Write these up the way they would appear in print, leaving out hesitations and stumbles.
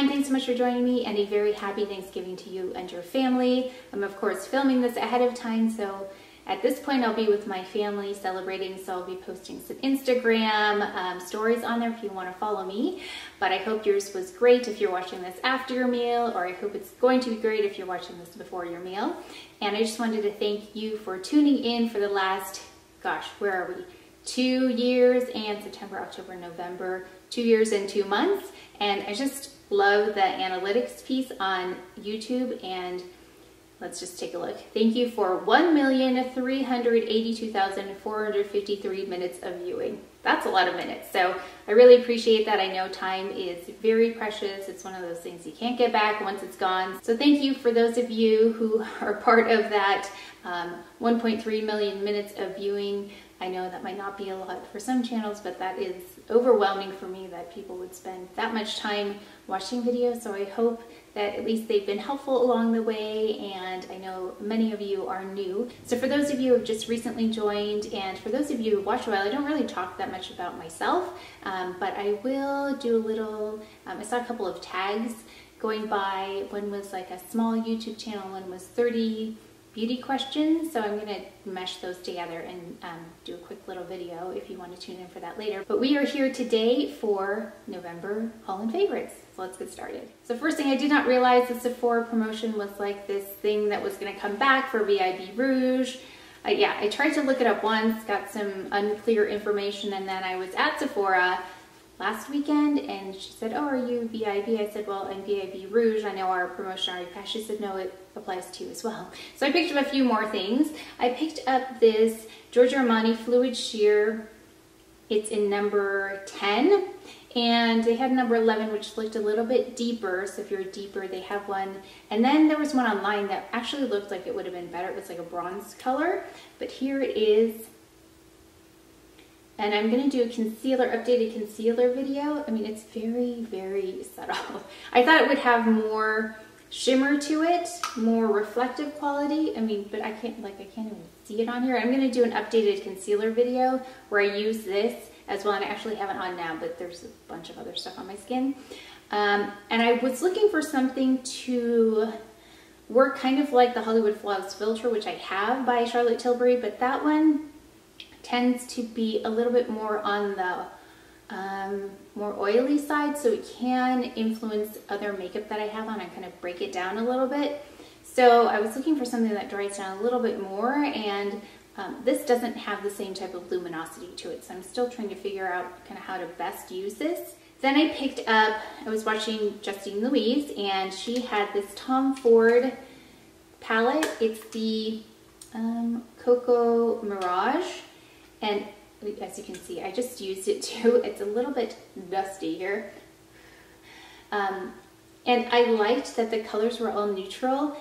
kind, thanks so much for joining me, and a very happy Thanksgiving to you and your family. I'm of course filming this ahead of time, so at this point I'll be with my family celebrating, so I'll be posting some Instagram stories on there if you want to follow me. But I hope yours was great if you're watching this after your meal, or I hope it's going to be great if you're watching this before your meal. And I just wanted to thank you for tuning in for the last, gosh, where are we? 2 years and September, October, November, 2 years and 2 months. And I just love the analytics piece on YouTube, and let's just take a look. Thank you for 1,382,453 minutes of viewing. That's a lot of minutes, so I really appreciate that. I know time is very precious. It's one of those things you can't get back once it's gone. So thank you for those of you who are part of that 1.3 million minutes of viewing. I know that might not be a lot for some channels, but that is overwhelming for me that people would spend that much time watching videos. So I hope that at least they've been helpful along the way, and I know many of you are new. So for those of you who have just recently joined, and for those of you who watch a while, I don't really talk that much about myself, but I will do a little, I saw a couple of tags going by. One was like a small YouTube channel, one was 30 beauty questions, so I'm gonna mesh those together and do a quick little video if you want to tune in for that later. But we are here today for November haul and favorites, so let's get started. So first thing, I did not realize the Sephora promotion was like this thing that was gonna come back for VIB Rouge. Yeah, I tried to look it up once, got some unclear information, and then I was at Sephora last weekend and she said, oh, are you VIB? I said, well, I'm VIB Rouge. I know our promotion already passed. She said, no, it applies to you as well. So I picked up a few more things. I picked up this Giorgio Armani Fluid Sheer. It's in number 10, and they had number 11, which looked a little bit deeper. So if you're deeper, they have one. And then there was one online that actually looked like it would have been better. It was like a bronze color, but here it is. And I'm going to do a concealer, updated concealer video. I mean, it's very, very subtle. I thought it would have more shimmer to it, more reflective quality. I mean, but I can't even see it on here. I'm going to do an updated concealer video where I use this as well, and I actually have it on now, but there's a bunch of other stuff on my skin. And I was looking for something to work kind of like the Hollywood Flawless filter, which I have by Charlotte Tilbury, but that one tends to be a little bit more on the more oily side, so it can influence other makeup that I have on and kind of break it down a little bit. So I was looking for something that dries down a little bit more, and this doesn't have the same type of luminosity to it, so I'm still trying to figure out kind of how to best use this. Then I picked up, I was watching Justine Louise, and she had this Tom Ford palette. It's the Cocoa Mirage. And as you can see, I just used it too. It's a little bit dusty here. And I liked that the colors were all neutral,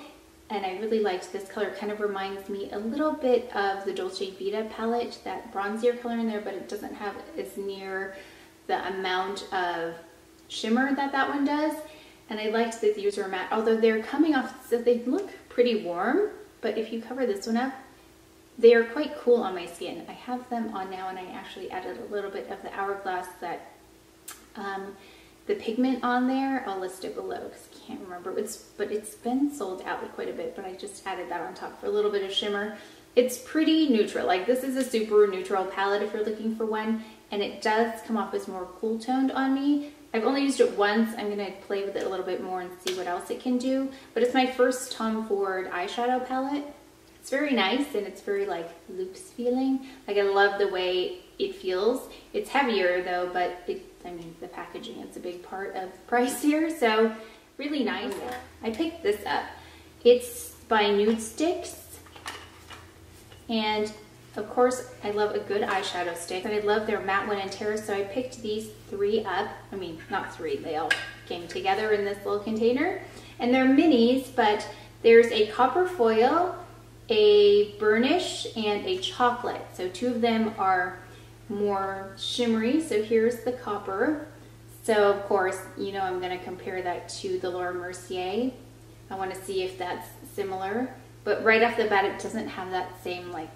and I really liked this color. It kind of reminds me a little bit of the Dolce Vita palette, that bronzier color in there, but it doesn't have as near the amount of shimmer that that one does. And I liked that these were matte, although they're coming off, so they look pretty warm, but if you cover this one up, they are quite cool on my skin. I have them on now, and I actually added a little bit of the Hourglass, that the pigment on there. I'll list it below because I can't remember. But it's been sold out quite a bit, but I just added that on top for a little bit of shimmer. It's pretty neutral. Like, this is a super neutral palette if you're looking for one, and it does come off as more cool toned on me. I've only used it once. I'm gonna play with it a little bit more and see what else it can do. But it's my first Tom Ford eyeshadow palette. It's very nice, and it's very like loose feeling. Like, I love the way it feels. It's heavier though, but I mean, the packaging is a big part of the price here, so really nice. I picked this up. It's by Nude Sticks, and of course I love a good eyeshadow stick, and I love their matte one and terrace, so I picked these 3 up. I mean, not 3, they all came together in this little container, and they're minis, but there's a copper foil, a burnish, and a chocolate. So 2 of them are more shimmery. So here's the copper. So of course, you know, I'm going to compare that to the Laura Mercier. I want to see if that's similar, but right off the bat, it doesn't have that same like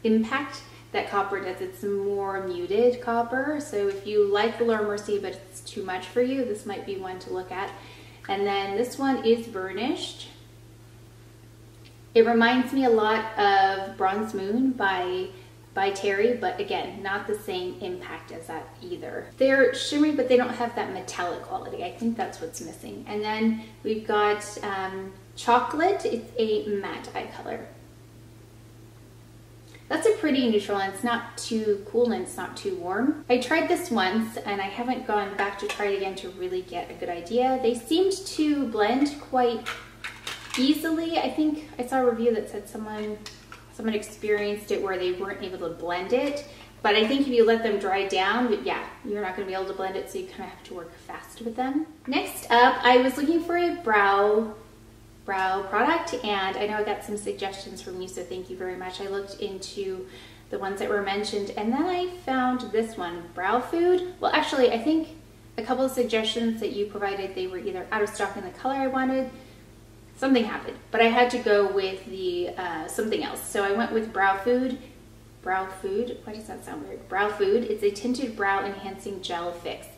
impact that copper does. It's more muted copper. So if you like the Laura Mercier but it's too much for you, this might be one to look at. And then this one is burnished. It reminds me a lot of Bronze Moon by Terry, but again, not the same impact as that either. They're shimmery, but they don't have that metallic quality. I think that's what's missing. And then we've got Chocolate. It's a matte eye color. That's a pretty neutral, and it's not too cool and it's not too warm. I tried this once and I haven't gone back to try it again to really get a good idea. They seemed to blend quite easily. I think I saw a review that said someone experienced it where they weren't able to blend it. But I think if you let them dry down, but yeah, you're not gonna be able to blend it, so you kind of have to work fast with them. Next up, I was looking for a brow product, and I know I got some suggestions from you, so thank you very much. I looked into the ones that were mentioned, and then I found this one, Brow Food. Well, actually, I think a couple of suggestions that you provided, they were either out of stock in the color I wanted, something happened, but I had to go with the something else. So I went with Brow Food. Brow Food, why does that sound weird? Brow Food, it's a tinted brow enhancing gel fix.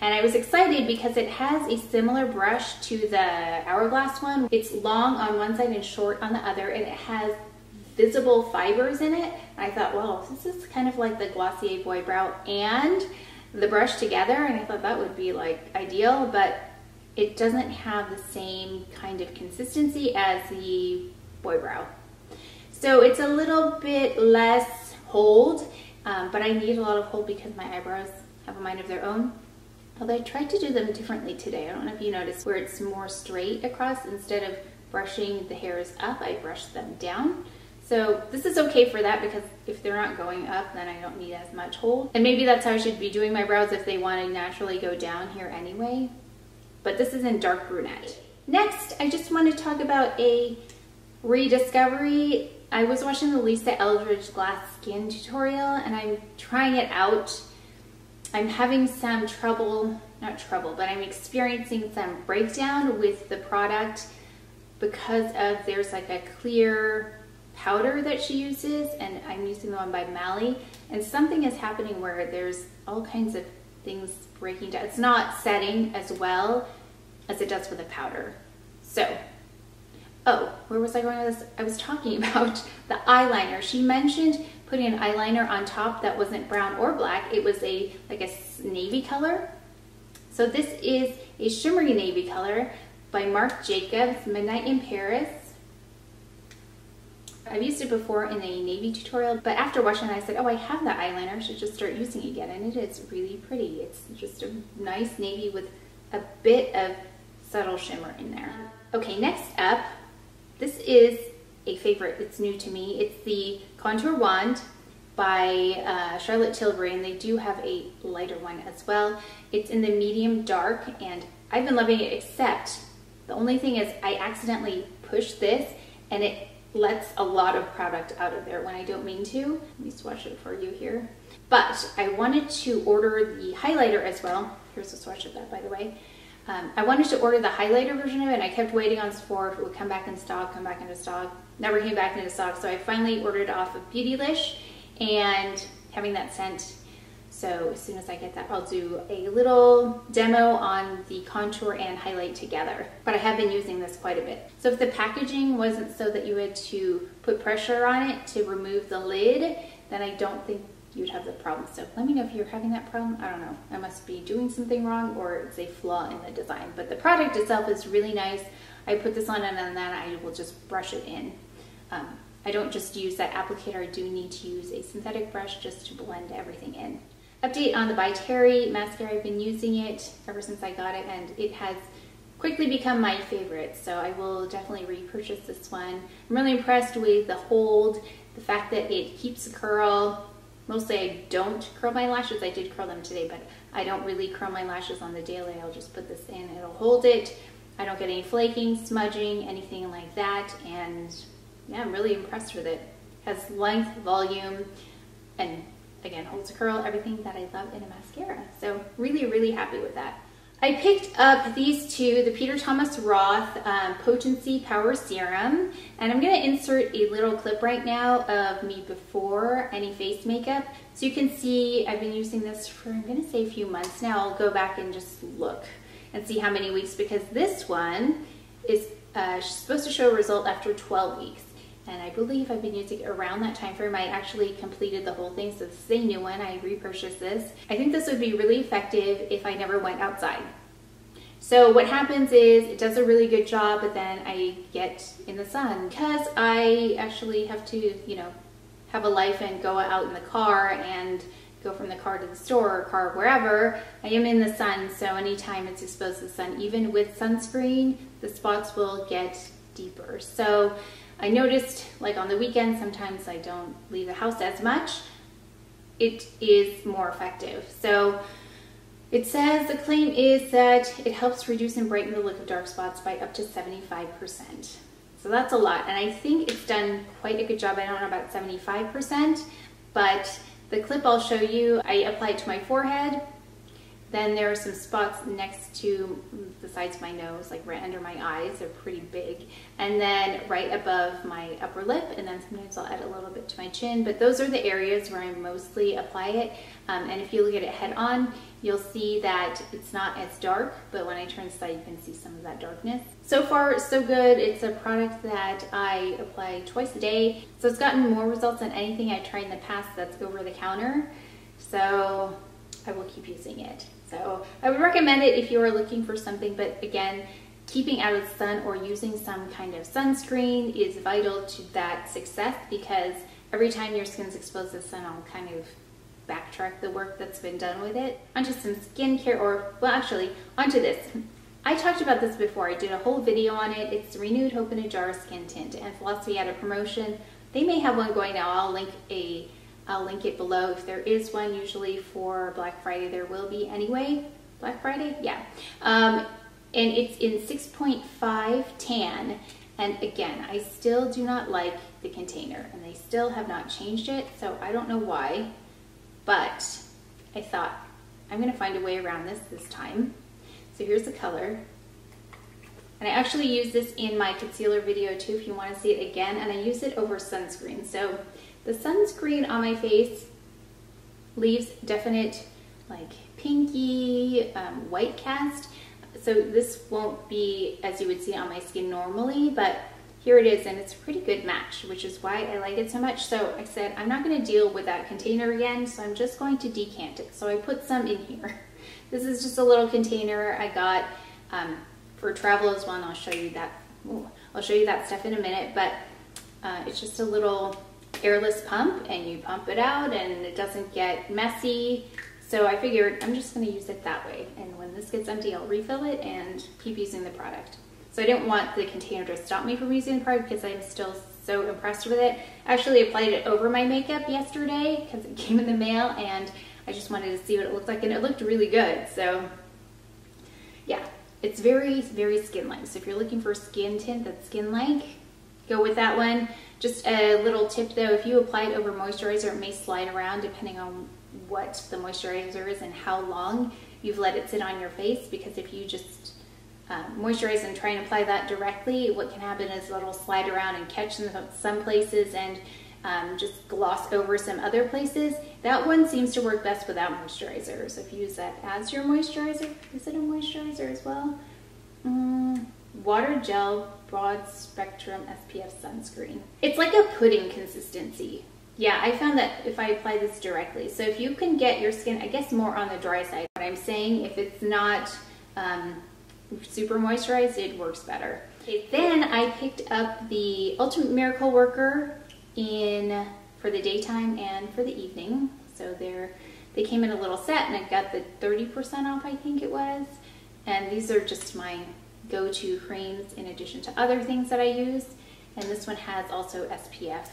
And I was excited because it has a similar brush to the Hourglass one. It's long on one side and short on the other, and it has visible fibers in it. And I thought, well, this is kind of like the Glossier Boy Brow and the brush together, and I thought that would be like ideal, but it doesn't have the same kind of consistency as the Boy Brow. So it's a little bit less hold, but I need a lot of hold because my eyebrows have a mind of their own. Although I tried to do them differently today. I don't know if you noticed, where it's more straight across. Instead of brushing the hairs up, I brushed them down. So this is okay for that, because if they're not going up, then I don't need as much hold. And maybe that's how I should be doing my brows if they want to naturally go down here anyway. But this is in dark brunette. Next, I just want to talk about a rediscovery. I was watching the Lisa Eldridge Glass Skin tutorial, and I'm trying it out. I'm having some trouble, not trouble, but I'm experiencing some breakdown with the product because of there's like a clear powder that she uses, and I'm using the one by Mally, and something is happening where there's all kinds of things breaking down. It's not setting as well as it does with a powder. So, oh, where was I going with this? I was talking about the eyeliner. She mentioned putting an eyeliner on top that wasn't brown or black. It was like a navy color. So this is a shimmery navy color by Marc Jacobs, Midnight in Paris. I've used it before in a navy tutorial, but after watching it, I said, oh, I have that eyeliner, I should just start using it again, and it is really pretty. It's just a nice navy with a bit of subtle shimmer in there. Okay, next up, this is a favorite. It's new to me. It's the Contour Wand by Charlotte Tilbury, and they do have a lighter one as well. It's in the medium dark, and I've been loving it, except the only thing is I accidentally pushed this, and it lets a lot of product out of there when I don't mean to. Let me swatch it for you here. But I wanted to order the highlighter as well. Here's a swatch of that, by the way. I wanted to order the highlighter version of it, and I kept waiting on Sephora if it would come back in stock, come back into stock. Never came back into stock, so I finally ordered off of Beautylish, and having that sent. So as soon as I get that, I'll do a little demo on the contour and highlight together. But I have been using this quite a bit. So if the packaging wasn't so that you had to put pressure on it to remove the lid, then I don't think you'd have the problem. So let me know if you're having that problem. I don't know. I must be doing something wrong, or it's a flaw in the design. But the product itself is really nice. I put this on, and then I will just brush it in. I don't just use that applicator. I do need to use a synthetic brush just to blend everything in. Update on the By Terry mascara. I've been using it ever since I got it, and it has quickly become my favorite, so I will definitely repurchase this one. I'm really impressed with the hold, the fact that it keeps a curl. Mostly I don't curl my lashes. I did curl them today, but I don't really curl my lashes on the daily. I'll just put this in, it'll hold it. I don't get any flaking, smudging, anything like that, and yeah, I'm really impressed with it. It has length, volume, and again, holds a curl, everything that I love in a mascara. So really, really happy with that. I picked up these two, the Peter Thomas Roth Potency Power Serum, and I'm going to insert a little clip right now of me before any face makeup. So you can see I've been using this for, I'm going to say a few months now. I'll go back and just look and see how many weeks, because this one is supposed to show a result after 12 weeks. And I believe I've been using it around that time frame. I actually completed the whole thing, so this is a new one. I repurchased this. I think this would be really effective if I never went outside. So what happens is it does a really good job, but then I get in the sun because I actually have to, you know, have a life and go out in the car and go from the car to the store or car wherever. I am in the sun, so anytime it's exposed to the sun, even with sunscreen, the spots will get deeper. So I noticed, like on the weekend, sometimes I don't leave the house as much. It is more effective. So it says the claim is that it helps reduce and brighten the look of dark spots by up to 75%. So that's a lot, and I think it's done quite a good job. I don't know about 75%, but the clip I'll show you, I applied to my forehead. Then there are some spots next to the sides of my nose, like right under my eyes. They're pretty big. And then right above my upper lip, and then sometimes I'll add a little bit to my chin. But those are the areas where I mostly apply it. And if you look at it head on, you'll see that it's not as dark, but when I turn the side, you can see some of that darkness. So far, so good. It's a product that I apply twice a day. So it's gotten more results than anything I've tried in the past that's over the counter. So I will keep using it. So I would recommend it if you are looking for something, but again, keeping out of the sun or using some kind of sunscreen is vital to that success, because every time your skin's exposed to the sun, I'll kind of backtrack the work that's been done with it. Onto some skincare, or, well actually, onto this. I talked about this before. I did a whole video on it. It's Renewed Hope in a Jar Skin Tint, and Philosophy had a promotion. They may have one going now. I'll link it below if there is one. Usually for Black Friday there will be anyway. Black Friday? Yeah. And it's in 6.5 tan. And again, I still do not like the container, and they still have not changed it, so I don't know why. But I thought I'm going to find a way around this time. So here's the color. And I actually use this in my concealer video too if you want to see it again, and I use it over sunscreen. So the sunscreen on my face leaves definite like pinky white cast. So this won't be as you would see on my skin normally, but here it is, and it's a pretty good match, which is why I like it so much. So I said I'm not going to deal with that container again, so I'm just going to decant it. So I put some in here. This is just a little container I got for travel as well, and I'll show you that. Ooh, I'll show you that stuff in a minute, but it's just a little airless pump, and you pump it out and it doesn't get messy. So I figured I'm just going to use it that way, and when this gets empty I'll refill it and keep using the product. So I didn't want the container to stop me from using the product because I'm still so impressed with it. I actually applied it over my makeup yesterday because it came in the mail, and I just wanted to see what it looked like, and it looked really good. So yeah, it's very, very skin-like. So if you're looking for a skin tint that's skin-like, go with that one. Just a little tip though, if you apply it over moisturizer, it may slide around depending on what the moisturizer is and how long you've let it sit on your face, because if you just moisturize and try and apply that directly, what can happen is it'll slide around and catch in some places and just gloss over some other places. That one seems to work best without moisturizer. So if you use that as your moisturizer, is it a moisturizer as well? Water Gel Broad Spectrum SPF Sunscreen. It's like a pudding consistency. Yeah, I found that if I apply this directly. So if you can get your skin, I guess, more on the dry side. What I'm saying, if it's not super moisturized, it works better. Okay, then I picked up the Ultimate Miracle Worker for the daytime and for the evening. So they came in a little set, and I got the 30% off, I think it was. And these are just my go-to creams in addition to other things that I use. And this one has also SPF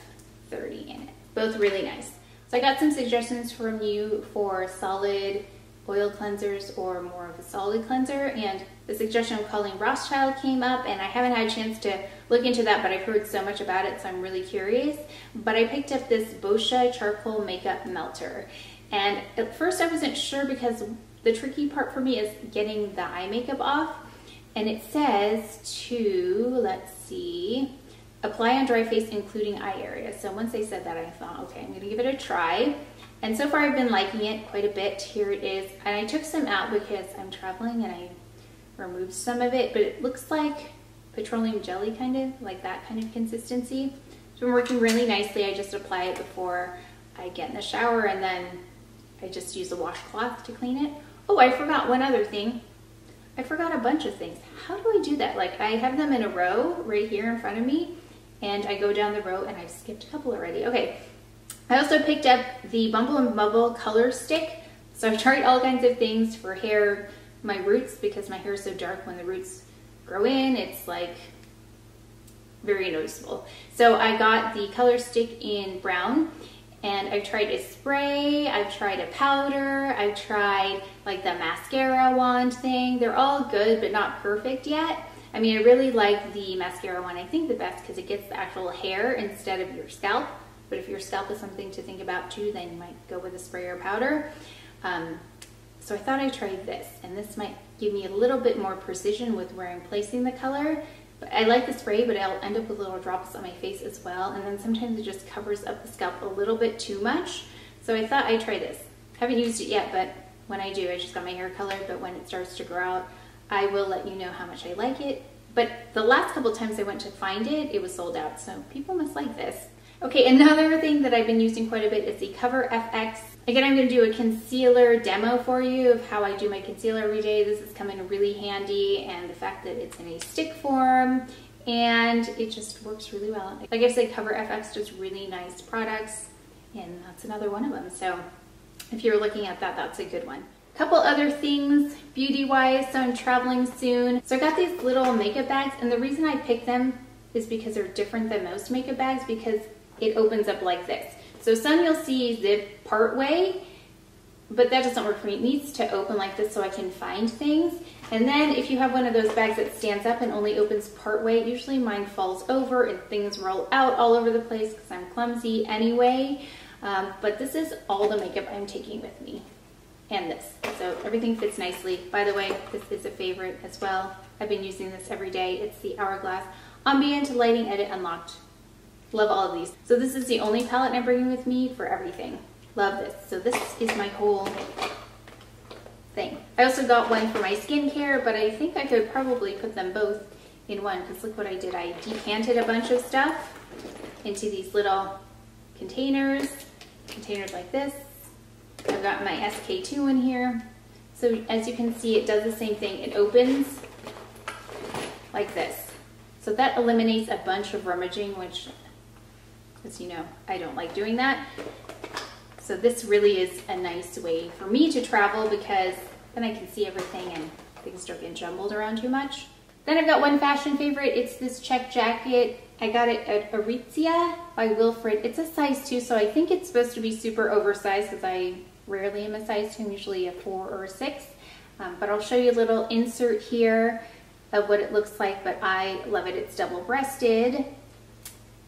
30 in it. Both really nice. So I got some suggestions from you for solid oil cleansers or more of a solid cleanser, and the suggestion of calling Rothschild came up, and I haven't had a chance to look into that, but I've heard so much about it, so I'm really curious. But I picked up this Boscia Charcoal Makeup Melter, and at first I wasn't sure because The tricky part for me is getting the eye makeup off. And it says to, let's see, apply on dry face including eye area. So once they said that, I thought, okay, I'm gonna give it a try. And so far I've been liking it quite a bit. Here it is. And I took some out because I'm traveling and I removed some of it, but it looks like petroleum jelly kind of, like that kind of consistency. It's been working really nicely. I just apply it before I get in the shower and then I just use a washcloth to clean it. Oh, I forgot one other thing. I forgot a bunch of things. How do I do that? Like I have them in a row right here in front of me and I go down the row and I've skipped a couple already. Okay. I also picked up the Bumble and Bubble color stick. So I've tried all kinds of things for hair, my roots, because my hair is so dark when the roots grow in, it's like very noticeable. So I got the color stick in brown. And I've tried a spray, I've tried a powder, I've tried like the mascara wand thing. They're all good, but not perfect yet. I mean, I really like the mascara one. I think the best because it gets the actual hair instead of your scalp. But if your scalp is something to think about too, then you might go with a spray or powder. So I thought I'd try this, and this might give me a little bit more precision with where I'm placing the color. But I like the spray, but I'll end up with little drops on my face as well. And then sometimes it just covers up the scalp a little bit too much. So I thought I'd try this. Haven't used it yet, but when I do, I just got my hair colored. But when it starts to grow out, I will let you know how much I like it. But the last couple times I went to find it, it was sold out. So people must like this. Okay, another thing that I've been using quite a bit is the Cover FX. Again, I'm going to do a concealer demo for you of how I do my concealer every day. This is coming really handy, and the fact that it's in a stick form and it just works really well. Like I said, Cover FX does really nice products, and that's another one of them. So if you're looking at that, that's a good one. Couple other things beauty-wise, so I'm traveling soon. So I got these little makeup bags, and the reason I picked them is because they're different than most makeup bags because it opens up like this. So some you'll see zip part way, but that doesn't work for me. It needs to open like this so I can find things. And then if you have one of those bags that stands up and only opens part way, usually mine falls over and things roll out all over the place because I'm clumsy anyway. But this is all the makeup I'm taking with me. And this. So everything fits nicely. By the way, this is a favorite as well. I've been using this every day. It's the Hourglass Ambient Lighting Edit Unlocked. Love all of these. So this is the only palette I'm bringing with me for everything. Love this. So this is my whole thing. I also got one for my skincare, but I think I could probably put them both in one because look what I did. I decanted a bunch of stuff into these little containers like this. I've got my SK2 in here. So as you can see, it does the same thing. It opens like this. So that eliminates a bunch of rummaging, which, as you know, I don't like doing that. So this really is a nice way for me to travel because then I can see everything and things don't get jumbled around too much. Then I've got one fashion favorite. It's this check jacket. I got it at Aritzia by Wilfred. It's a size 2, so I think it's supposed to be super oversized because I rarely am a size 2. I'm usually a 4 or a 6. But I'll show you a little insert here of what it looks like, but I love it. It's double-breasted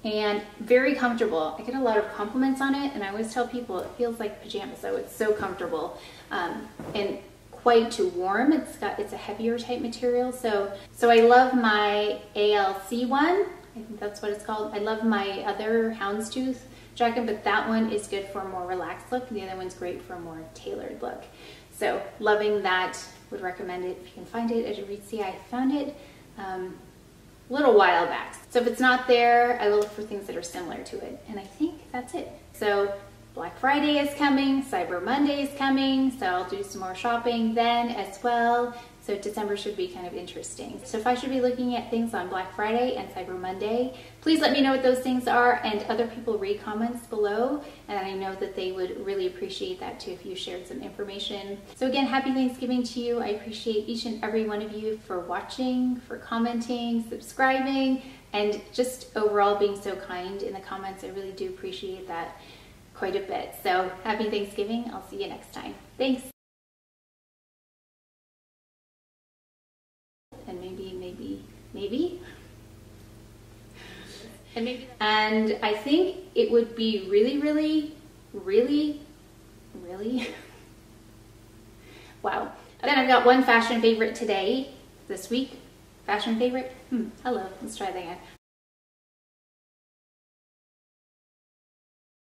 and very comfortable. I get a lot of compliments on it, and I always tell people it feels like pajamas, so it's so comfortable and quite too warm. It's a heavier type material, so I love my ALC one. I think that's what it's called. I love my other houndstooth jacket, but that one is good for a more relaxed look. The other one's great for a more tailored look. So loving that. Would recommend it if you can find it at Aritzia. I found it a little while back. So if it's not there, I will look for things that are similar to it. And I think that's it. So Black Friday is coming, Cyber Monday is coming, so I'll do some more shopping then as well. So December should be kind of interesting. So if I should be looking at things on Black Friday and Cyber Monday, please let me know what those things are, and other people read comments below, and I know that they would really appreciate that too if you shared some information. So again, happy Thanksgiving to you. I appreciate each and every one of you for watching, for commenting, subscribing, and just overall being so kind in the comments. I really do appreciate that quite a bit. So happy Thanksgiving. I'll see you next time. Thanks. And and I think it would be really wow, I've got one fashion favorite today, this week. Fashion favorite? Hello, let's try that again.